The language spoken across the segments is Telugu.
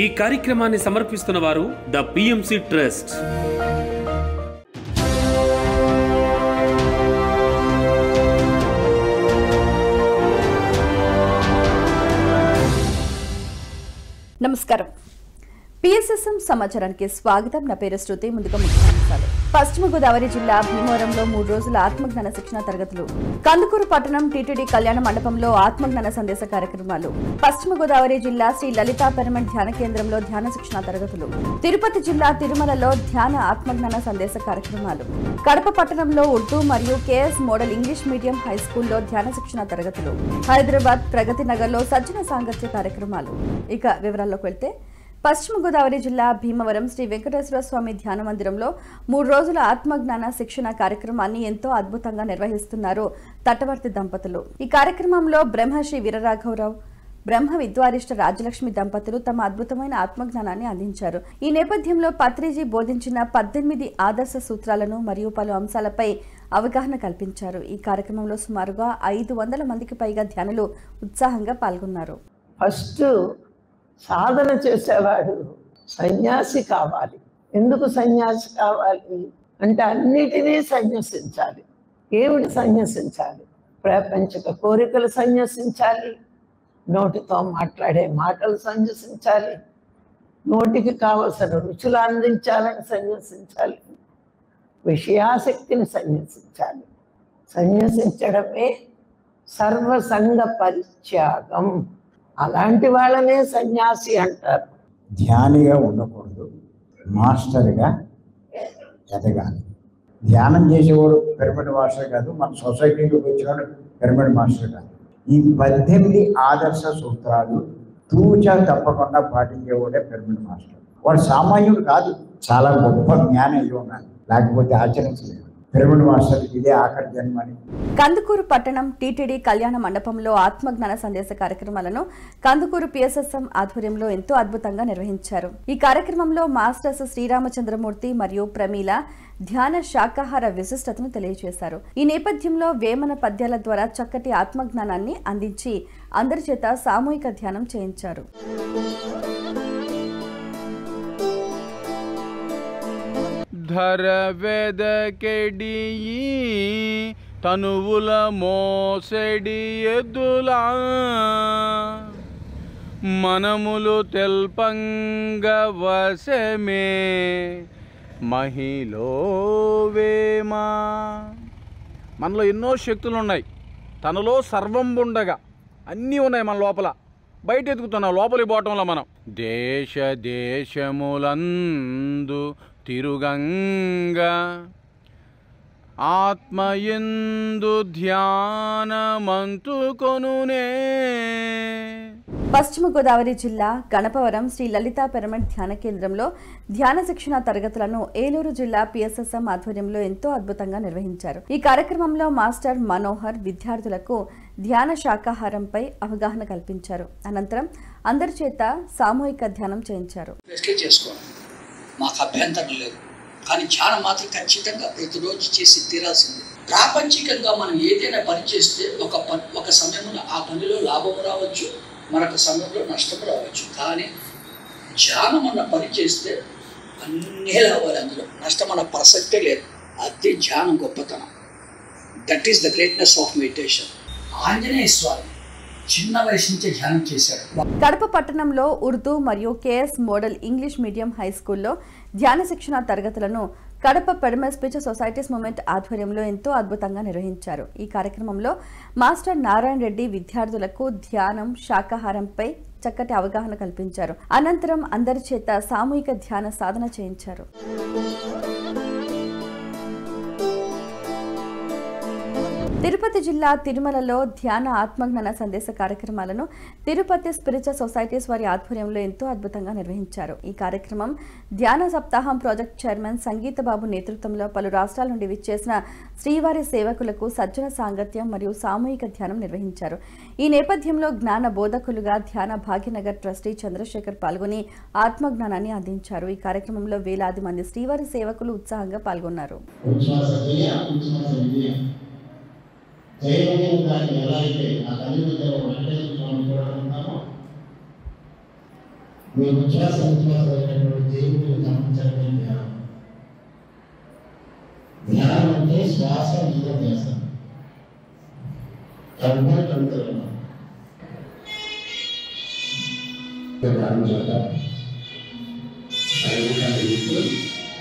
ఈ కార్యక్రమాన్ని సమర్పిస్తున్న వారు ద పిఎంసి ట్రస్ట్. నమస్కారం. పిఎస్ఎస్ఎం సమాచారానికి స్వాగతం. నా పేరు శృతి. ముందుగా ముఖ్యాంశాలు. పశ్చిమ గోదావరి జిల్లా భీమవరంలో 3 రోజుల ఆత్మజ్ఞాన శిక్షణ తరగతులు. కందుకూరు పట్టణం టీటీడీ కళ్యాణ మండపంలో ఆత్మజ్ఞాన సందేశ కార్యక్రమాలు. పశ్చిమ గోదావరి జిల్లా శ్రీ లలితా పిరమిడ్ ధ్యాన కేంద్రంలో ధ్యాన శిక్షణ తరగతులు. తిరుపతి జిల్లా తిరుమలలో ధ్యాన ఆత్మజ్ఞాన సందేశ కార్యక్రమాలు. కడప పట్టణంలో ఉర్దూ మరియు KS model English medium high స్కూల్లో ధ్యాన శిక్షణ తరగతులు. హైదరాబాద్ ప్రగతి నగర్లో సజ్జన సాంగత్య కార్యక్రమాలు. ఇక వివరాల్లోకి వెళ్తే, పశ్చిమ గోదావరి జిల్లా భీమవరం శ్రీ వెంకటేశ్వర స్వామి ధ్యాన మందిరంలో 3 రోజుల ఆత్మజ్ఞాన శిక్షణ కార్యక్రమాన్ని ఎంతో అద్భుతంగా నిర్వహిస్తున్నారు తటవర్తి దంపతులు. ఈ కార్యక్రమంలో బ్రహ్మశ్రీ వీరరాఘవరావు, బ్రహ్మ విద్వారిష్ట రాజలక్ష్మి దంపతులు తమ అద్భుతమైన ఆత్మజ్ఞానాన్ని అందించారు. ఈ నేపథ్యంలో పత్రిజీ బోధించిన 18 ఆదర్శ సూత్రాలను మరియు పలు అంశాలపై అవగాహన కల్పించారు. ఈ కార్యక్రమంలో సుమారుగా 500 మందికి పైగా ధ్యానులు ఉత్సాహంగా పాల్గొన్నారు. ఫస్ట్ సాధన చేసేవాడు సన్యాసి కావాలి. ఎందుకు సన్యాసి కావాలి అంటే అన్నిటినీ సన్యసించాలి. ఏమిటి సన్యసించాలి? ప్రపంచక కోరికలు సన్యసించాలి, నోటితో మాట్లాడే మాటలు సన్యసించాలి, నోటికి కావలసిన రుచులు అందించాలని సన్యసించాలి, విషయాసక్తిని సన్యసించాలి. సన్యసించడమే సర్వసంగ పరిత్యాగం. అలాంటి వాళ్ళనే సన్యాసి అంటారు. ధ్యానిగా ఉండకూడదు, మాస్టర్గా ఎదగాలి. ధ్యానం చేసేవాడు పిరమిడ్ మాస్టర్ కాదు, మన సొసైటీలోకి వచ్చేవాడు పిరమిడ్ మాస్టర్ కాదు. ఈ 18 ఆదర్శ సూత్రాలు తూచా తప్పకుండా పాటించేవాడే పిరమిడ్ మాస్టర్. వాడు సామాన్యుడు కాదు, చాలా గొప్ప జ్ఞానం అయి ఉండాలి, లేకపోతే ఆచరించలేదు. పిరమిడ్ మాస్టర్ ఇదే ఆఖరి జన్మని. కందుకూరు పట్టణం టీటీడీ కళ్యాణ మండపంలో ఆత్మజ్ఞాన సందేశ కార్యక్రమాలను కందుకూరు పిఎస్ఎస్ఎం ఆధ్వర్యంలో ఎంతో అద్భుతంగా నిర్వహించారు. ఈ కార్యక్రమంలో మాస్టర్స్ శ్రీరామచంద్రమూర్తి మరియు ప్రమీల ధ్యాన శాకాహార విశిష్టతను తెలియజేశారు. ఈ నేపథ్యంలో వేమన పద్యాల ద్వారా చక్కటి ఆత్మజ్ఞానాన్ని అందించి అందరి చేత సామూహిక ధ్యానం చేయించారు. ధర వెదకెడియి తనువుల మోసెడి ఎద్దులా మనములు తెల్పంగ వశమే మహిలో వేమా. మనలో ఎన్నో శక్తులు ఉన్నాయి, తనలో సర్వం ఉండగా అన్నీ ఉన్నాయి మన లోపల. బయట ఎదుగుతున్నాం, లోపలి పోవటంలో మనం దేశ దేశములందు తిరుగంగా ఆత్మయందు ధ్యానమంతు కొనునే. పశ్చిమ గోదావరి జిల్లా గణపవరం శ్రీ లలితా పిరమిడ్ ధ్యాన కేంద్రంలో ధ్యాన శిక్షణ తరగతులను ఏలూరు జిల్లా పిఎస్ఎస్ఎం ఆధ్వర్యంలో ఎంతో అద్భుతంగా నిర్వహించారు. ఈ కార్యక్రమంలో మాస్టర్ మనోహర్ విద్యార్థులకు ధ్యాన శాకాహారంపై అవగాహన కల్పించారు. అనంతరం అందరి చేత సామూహిక ధ్యానం చేయించారు. మాకు అభ్యంతరం లేదు, కానీ ధ్యానం మాత్రం ఖచ్చితంగా ప్రతిరోజు చేసి తీరాల్సింది. ప్రాపంచికంగా మనం ఏదైనా పని చేస్తే ఒక సమయంలో ఆ పనిలో లాభం రావచ్చు, మరొక సమయంలో నష్టం రావచ్చు. కానీ ధ్యానం అన్న పని చేస్తే అన్నీ లాభాలు, అందులో నష్టం అన్న ప్రసక్తే లేదు. అది ధ్యానం గొప్పతనం. That is the greatness of meditation. Anjaneya Swami చిన్న వయసు నుంచే ధ్యానం చేశాడు. కడప పట్టణంలో ఉర్దూ మరియు KS model English medium high స్కూల్లో ధ్యాన శిక్షణ తరగతులను Kadapa pyramid speech societies movement ఆధ్వర్యంలో ఎంతో అద్భుతంగా నిర్వహించారు. ఈ కార్యక్రమంలో మాస్టర్ నారాయణ రెడ్డి విద్యార్థులకు ధ్యానం శాకాహారంపై చక్కటి అవగాహన కల్పించారు. అనంతరం అందరి చేత సామూహిక ధ్యాన సాధన చేయించారు. తిరుపతి జిల్లా తిరుమలలో ధ్యాన ఆత్మజ్ఞాన సందేశ కార్యక్రమాలను తిరుపతి స్పిరిచువల్ సొసైటీస్ వారి ఆధ్వర్యంలో ఎంతో అద్భుతంగా నిర్వహించారు. ఈ కార్యక్రమం ధ్యాన సప్తాహం ప్రాజెక్ట్ చైర్మన్ సంగీతబాబు నేతృత్వంలో పలు రాష్ట్రాల నుండి విచ్చేసిన శ్రీవారి సేవకులకు సజ్జన సాంగత్యం మరియు సామూహిక ధ్యానం నిర్వహించారు. ఈ నేపథ్యంలో జ్ఞాన బోధకులుగా ధ్యాన భాగ్యనగర్ ట్రస్టీ చంద్రశేఖర్ పాల్గొని ఆత్మజ్ఞానాన్ని అందించారు. ఈ కార్యక్రమంలో వేలాది మంది శ్రీవారి సేవకులు ఉత్సాహంగా పాల్గొన్నారు. మీ విశ్వాస విశ్వాసమైనటువంటి దేవుని గమనించడమే ధ్యానం. ధ్యానం అంటే శ్వాస మీద ధ్యాస. కలుగుతున్నాం కలిగి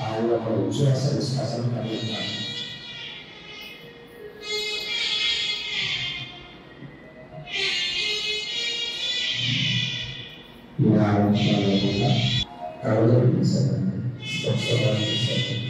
ఆయన ఒక విశ్వాస విశ్వాసం కలిగిస్తాను. ఈ ఆలోచనలో కూడా కలగలు తీసుకోండి, స్వచ్ఛతను తీసుకోండి.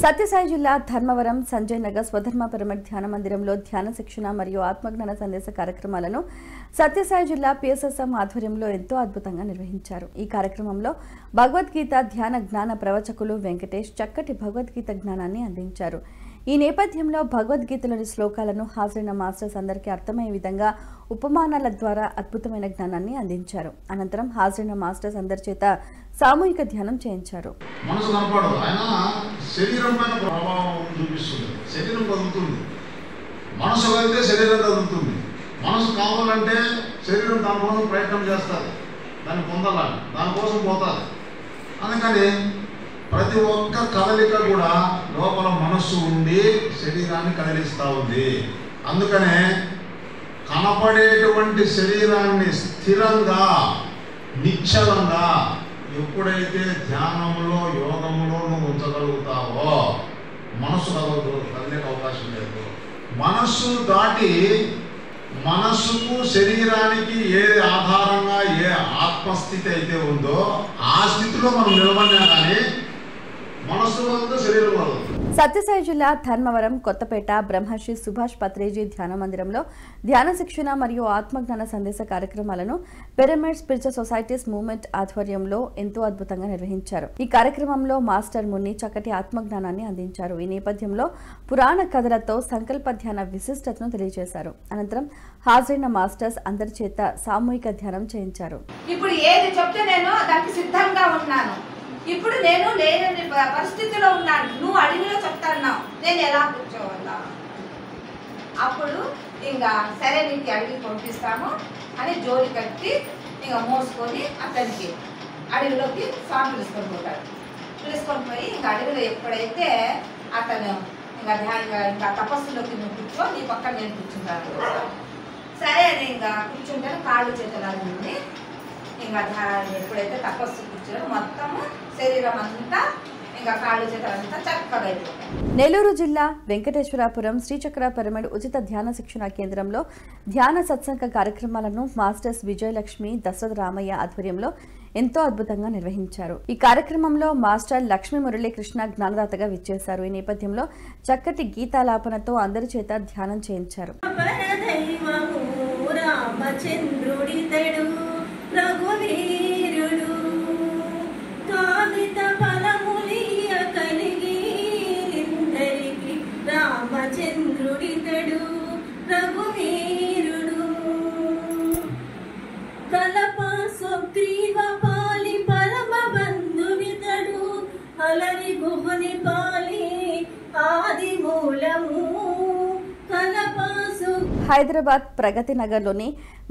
సత్యసాయి జిల్లా ధర్మవరం సంజయ్ నగర్ స్వధర్మ పిరమిడ్ ధ్యాన మందిరంలో ధ్యాన శిక్షణ మరియు ఆత్మజ్ఞాన సందేశ కార్యక్రమాలను సత్యసాయి జిల్లా పిఎస్ఎస్ఎం ఆధ్వర్యంలో ఎంతో అద్భుతంగా నిర్వహించారు. ఈ కార్యక్రమంలో భగవద్గీత ధ్యాన జ్ఞాన ప్రవచకులు వెంకటేష్ చక్కటి భగవద్గీత జ్ఞానాన్ని అందించారు. ఈ నేపథ్యంలో భగవద్గీతలోని శ్లోకాలను హాజరైన మాస్టర్స్ అందరికీ అర్థమయ్యే విధంగా ఉపమానాల ద్వారా అద్భుతమైన జ్ఞానాన్ని అందించారు. అనంతరం హాజరైన మాస్టర్స్ అందరి చేత సామూహిక ధ్యానం చేయించారు. మనసు కనపడదు, ఆయన శరీరం పైన ప్రభావం చూపిస్తుంది. శరీరం కదులుతుంది, మనసు వెళ్తే శరీరం కదులుతుంది. మనసు కావాలంటే శరీరం దానికోసం ప్రయత్నం చేస్తుంది, దాన్ని పొందాలని, దానికోసం పోతుంది. అందుకని ప్రతి ఒక్క కదలిక కూడా లోపల మనస్సు ఉండి శరీరాన్ని కదిలిస్తూ ఉంది. అందుకనే కనపడేటువంటి శరీరాన్ని స్థిరంగా నిశ్చలంగా ఎప్పుడైతే ధ్యానంలో యోగంలో నువ్వు ఉంచగలుగుతావో మనస్సు కదిలేక అవకాశం లేదు. మనస్సు దాటి మనస్సుకు శరీరానికి ఏది ఆధారంగా ఏ ఆత్మస్థితి అయితే ఉందో ఆ స్థితిలో మనం నిలబడినా కానీ మనస్సు వల్ల శరీరం వల్ల. సత్యసాయి జిల్లా ధర్మవరం కొత్తపేట బ్రహ్మశ్రీ సుభాష్ పత్రేజీ ధ్యాన మందిరంలో ధ్యాన శిక్షణ మరియు ఆత్మజ్ఞాన సందేశ కార్యక్రమాలను పిరమిడ్ స్పిరిచువల్ సొసైటీస్ మూవ్మెంట్ ఆధ్వర్యంలో ఎంతో అద్భుతంగా నిర్వహించారు. ఈ కార్యక్రమంలో మాస్టర్ ముని చక్కటి ఆత్మజ్ఞానాన్ని అందించారు. ఈ నేపథ్యంలో పురాణ కథలతో సంకల్ప ధ్యాన విశిష్టతను తెలియజేశారు. అనంతరం హాజరైన మాస్టర్స్ అందరి చేత సామూహిక ధ్యానం చేయించారు. ఇప్పుడు ఏది చెప్తే నేను దానికి సిద్ధంగా ఉన్నాను. ఇప్పుడు నేను లేని పరిస్థితిలో ఉన్నాను. నువ్వు అడవిలో చెప్తాన్నావు, నేను ఎలా కూర్చోవాలా? అప్పుడు ఇంకా సరే నీకు అడవికి పంపిస్తాము అని జోలి కట్టి ఇంకా మోసుకొని అతనికి అడవిలోకి స్వామి పిలుచుకొని పోతాడు. పిలుచుకొని పోయి ఇంకా అడవిలో ఎప్పుడైతే అతను ఇంకా తపస్సులోకి నువ్వు కూర్చో, నీ పక్కన నేను కూర్చుంటాను. సరే అని ఇంకా కూర్చుంటాను. కాళ్ళు చేతులన్నీ ఇంకా ఎప్పుడైతే తపస్సు కూర్చోనో మొత్తము శరీరం అంతా ఇంకా కాళ్ళు చేతులంతా చక్కగా అయిపోతాయి. నెల్లూరు జిల్లా వెంకటేశ్వరాపురం శ్రీచక్ర పిరమిడ్ ఉచిత ధ్యాన శిక్షణ కేంద్రంలో ధ్యాన సత్సంగ కార్యక్రమాలను మాస్టర్స్ విజయలక్ష్మి దశరథ రామయ్య ఆధ్వర్యంలో ఎంతో అద్భుతంగా నిర్వహించారు. ఈ కార్యక్రమంలో మాస్టర్ లక్ష్మీ మురళీకృష్ణ జ్ఞానదాతగా విచ్చేశారు. ఈ నేపథ్యంలో చక్కటి గీతాలాపనతో అందరి చేత ధ్యానం చేయించారు. రఘువీరుడు కామిత ఫలములియ కలిగి ఇందరికి రామచంద్రుడితడు రఘువీరుడు కలప సుగ్రీవ పాలి పరమ బంధువితడు అలరి గుహని పాలి ఆది మూలము హైదరాబాద్ ప్రగతి నగర్లోని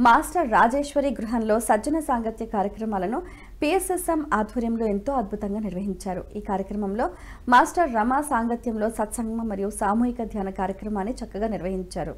మాస్టర్ రాజేశ్వరి గృహంలో సజ్జన సాంగత్య కార్యక్రమాలను పిఎస్ఎస్ఎం ఆధ్వర్యంలో ఎంతో అద్భుతంగా నిర్వహించారు. ఈ కార్యక్రమంలో మాస్టర్ రమా సాంగత్యంలో సత్సంగం మరియు సామూహిక ధ్యాన కార్యక్రమాన్ని చక్కగా నిర్వహించారు.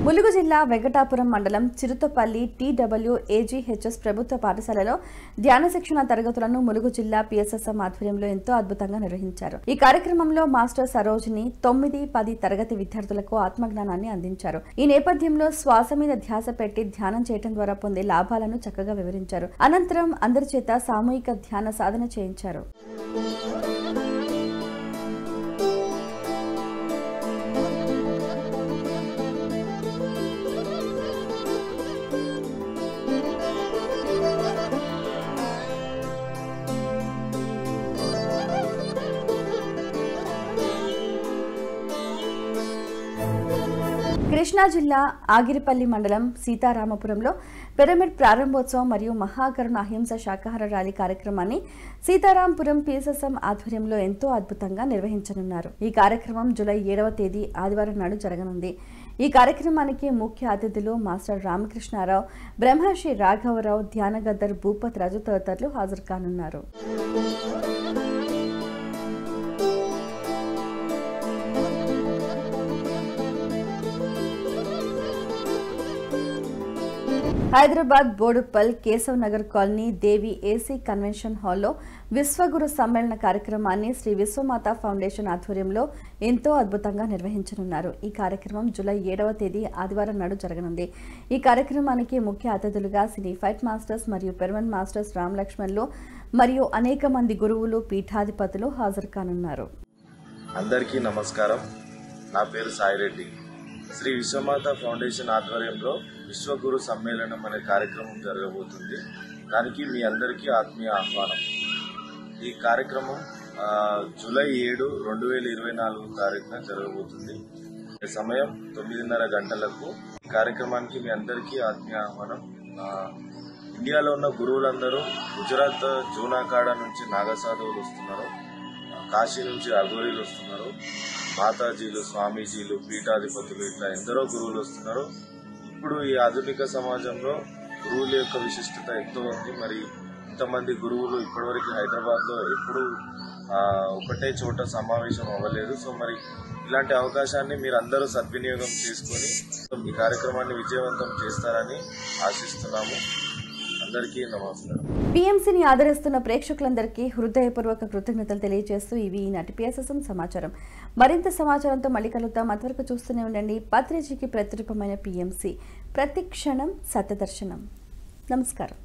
ములుగు జిల్లా వెంకటాపురం మండలం చిరుతపల్లి TWAGHS ప్రభుత్వ పాఠశాలలో ధ్యాన శిక్షణ తరగతులను ములుగు జిల్లా PSSM ఆధ్వర్యంలో ఎంతో అద్భుతంగా నిర్వహించారు. ఈ కార్యక్రమంలో మాస్టర్ సరోజిని 9-10 తరగతి విద్యార్థులకు ఆత్మజ్ఞానాన్ని అందించారు. ఈ నేపథ్యంలో శ్వాస మీద ధ్యాస పెట్టి ధ్యానం చేయడం ద్వారా పొందే లాభాలను చక్కగా వివరించారు. అనంతరం అందరి చేత సామూహిక ధ్యాన సాధన చేయించారు. కృష్ణా జిల్లా ఆగిరిపల్లి మండలం సీతారామపురంలో పిరమిడ్ ప్రారంభోత్సవం మరియు మహాకరుణ అహింస శాకాహార ర్యాలీ కార్యక్రమాన్ని సీతారాంపురం PSSM ఆధ్వర్యంలో ఎంతో అద్భుతంగా నిర్వహించనున్నారు. ఈ కార్యక్రమం జూలై 7వ తేదీ ఆదివారం నాడు జరగనుంది. ఈ కార్యక్రమానికి ముఖ్య అతిథులు మాస్టర్ రామకృష్ణారావు, బ్రహ్మర్షి రాఘవరావు, ధ్యానగద్దర్ భూపత్ రాజు తదితరులు హాజరు కానున్నారు. హైదరాబాద్ బోడుపల్ కేశవ్ నగర్ కాలనీ దేవి AC కన్వెన్షన్ హాల్లో విశ్వగురు సమ్మేళన కార్యక్రమాన్ని శ్రీ విశ్వమాత ఫౌండేషన్ ఆధ్వర్యంలో ఎంతో అద్భుతంగా నిర్వహించనున్నారు. ఈ కార్యక్రమం జూలై 7వ తేదీ ఆదివారం నాడు జరగనుంది. ఈ కార్యక్రమానికి ముఖ్య అతిథులుగా సినీ ఫైట్ మాస్టర్స్ మరియు పెర్మనెంట్ మాస్టర్స్ రామ్ లక్ష్మణ్లు మరియు అనేక మంది గురువులు పీఠాధిపతులు హాజరు కానున్నారు. అందరికీ నమస్కారం. నా పేరు సాయిరెడ్డి. శ్రీ విశ్వమాత ఫౌండేషన్ ఆధ్వర్యంలో విశ్వగురు సమ్మేళనం అనే కార్యక్రమం జరగబోతుంది. దానికి మీ అందరికీ ఆత్మీయ ఆహ్వానం. ఈ కార్యక్రమం జూలై 7, 2024 తారీఖున జరగబోతుంది. సమయం 9:30 గంటలకు. ఈ కార్యక్రమానికి మీ అందరికీ ఆత్మీయ ఆహ్వానం. ఇండియాలో ఉన్న గురువులందరూ గుజరాత్ జూనాకాడ నుంచి నాగసాధువులు వస్తున్నారు, కాశీ నుంచి అఘోరీలు వస్తున్నారు, మాతాజీలు, స్వామీజీలు, పీఠాధిపతులు, ఇట్లా ఎందరో గురువులు వస్తున్నారు. ఇప్పుడు ఈ ఆధునిక సమాజంలో గురువుల యొక్క విశిష్టత ఎంతో ఉంది. మరి ఇంతమంది గురువులు ఇప్పటివరకు హైదరాబాద్లో ఎప్పుడు ఒకటే చోట సమావేశం అవ్వలేదు. సో మరి ఇలాంటి అవకాశాన్ని మీరు అందరూ సద్వినియోగం చేసుకొని ఈ కార్యక్రమాన్ని విజయవంతం చేస్తారని ఆశిస్తున్నాము. అందరికీ నమస్కారం. PMCని ఆదరిస్తున్న ప్రేక్షకులందరికీ హృదయపూర్వక కృతజ్ఞతలు తెలియజేస్తూ ఇవి ఈనాటి PSSM సమాచారం. మరింత సమాచారంతో మళ్ళీ కలుద్దాం. అంతవరకు చూస్తూనే ఉండండి పత్రిజీకి ప్రతిరూపమైన PMC. ప్రతి క్షణం సత్యదర్శనం. నమస్కారం.